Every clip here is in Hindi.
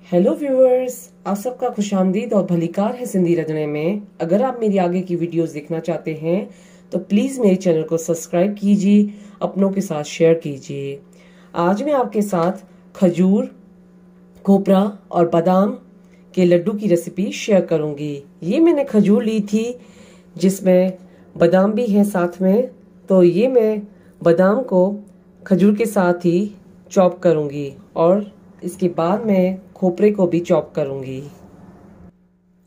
हेलो व्यूअर्स, आप सबका खुशामदीद और भलीकार है जिंदगी रचने में। अगर आप मेरी आगे की वीडियोस देखना चाहते हैं तो प्लीज़ मेरे चैनल को सब्सक्राइब कीजिए, अपनों के साथ शेयर कीजिए। आज मैं आपके साथ खजूर, खोपरा और बादाम के लड्डू की रेसिपी शेयर करूंगी। ये मैंने खजूर ली थी जिसमें बादाम भी है साथ में, तो ये मैं बादाम को खजूर के साथ ही चॉप करूंगी और इसके बाद मैं खोपरे को भी चॉप करूंगी।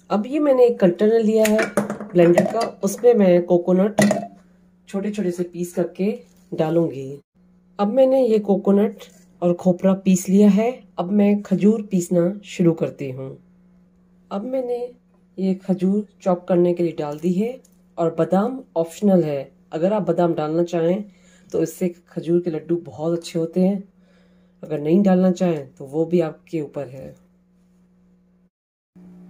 अब ये मैंने एक कंटेनर लिया है ब्लेंडर का, उसमें मैं कोकोनट छोटे छोटे से पीस करके डालूंगी। अब मैंने ये कोकोनट और खोपरा पीस लिया है। अब मैं खजूर पीसना शुरू करती हूँ। अब मैंने ये खजूर चॉप करने के लिए डाल दी है और बादाम ऑप्शनल है। अगर आप बादाम डालना चाहें तो इससे खजूर के लड्डू बहुत अच्छे होते हैं, अगर नहीं डालना चाहें तो वो भी आपके ऊपर है।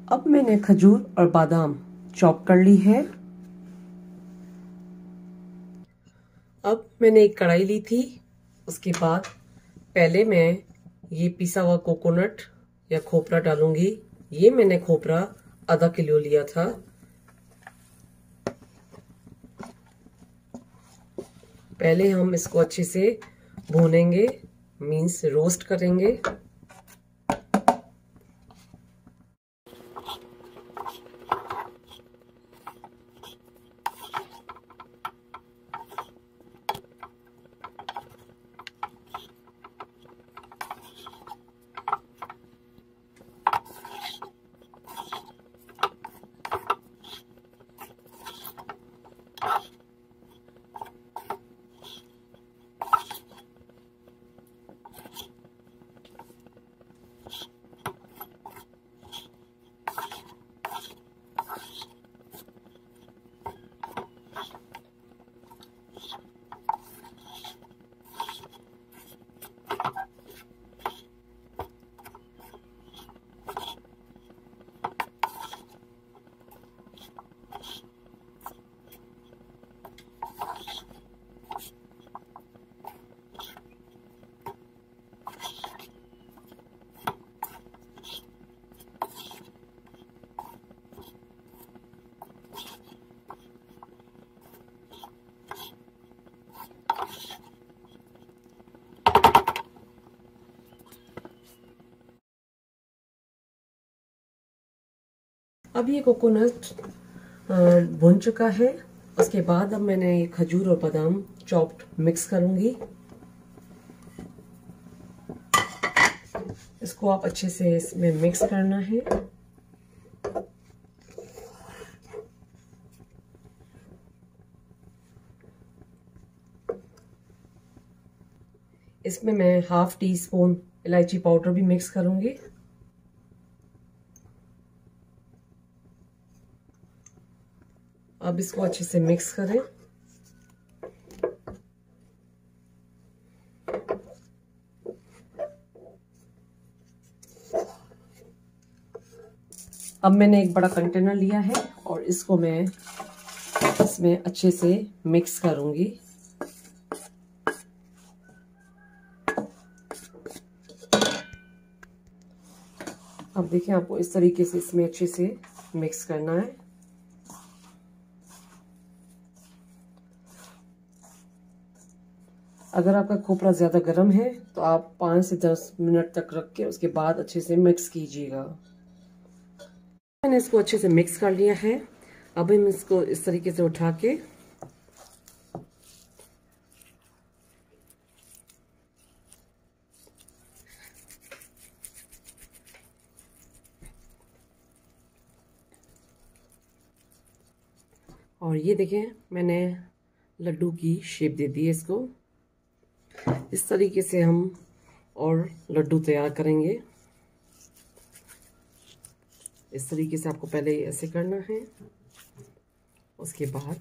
अब मैंने खजूर और बादाम चॉप कर ली है। अब मैंने एक कढ़ाई ली थी, उसके बाद पहले मैं ये पिसा हुआ कोकोनट या खोपरा डालूंगी। ये मैंने खोपरा आधा किलो लिया था। पहले हम इसको अच्छे से भूनेंगे, मीन्स रोस्ट करेंगे। अब ये कोकोनट भुन चुका है। उसके बाद अब मैंने ये खजूर और बादाम चॉप्ड मिक्स करूंगी। इसको आप अच्छे से इसमें मिक्स करना है। इसमें मैं हाफ टी स्पून इलायची पाउडर भी मिक्स करूंगी। अब इसको अच्छे से मिक्स करें। अब मैंने एक बड़ा कंटेनर लिया है और इसको मैं इसमें अच्छे से मिक्स करूंगी। अब देखिए, आपको इस तरीके से इसमें अच्छे से मिक्स करना है। अगर आपका खोपरा ज़्यादा गर्म है तो आप 5 से 10 मिनट तक रख के उसके बाद अच्छे से मिक्स कीजिएगा। मैंने इसको अच्छे से मिक्स कर लिया है। अब हम इसको इस तरीके से उठा के और ये देखें, मैंने लड्डू की शेप दे दी है इसको। इस तरीके से हम और लड्डू तैयार करेंगे। इस तरीके से आपको पहले ऐसे करना है, उसके बाद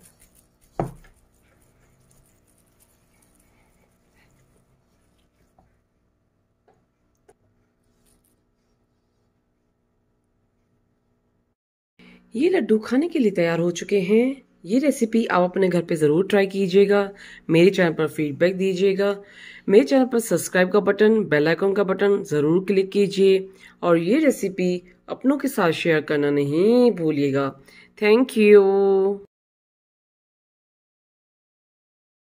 ये लड्डू खाने के लिए तैयार हो चुके हैं। ये रेसिपी आप अपने घर पे ज़रूर ट्राई कीजिएगा। मेरे चैनल पर फीडबैक दीजिएगा। मेरे चैनल पर सब्सक्राइब का बटन, बेल आइकन का बटन ज़रूर क्लिक कीजिए और ये रेसिपी अपनों के साथ शेयर करना नहीं भूलिएगा। Thank you.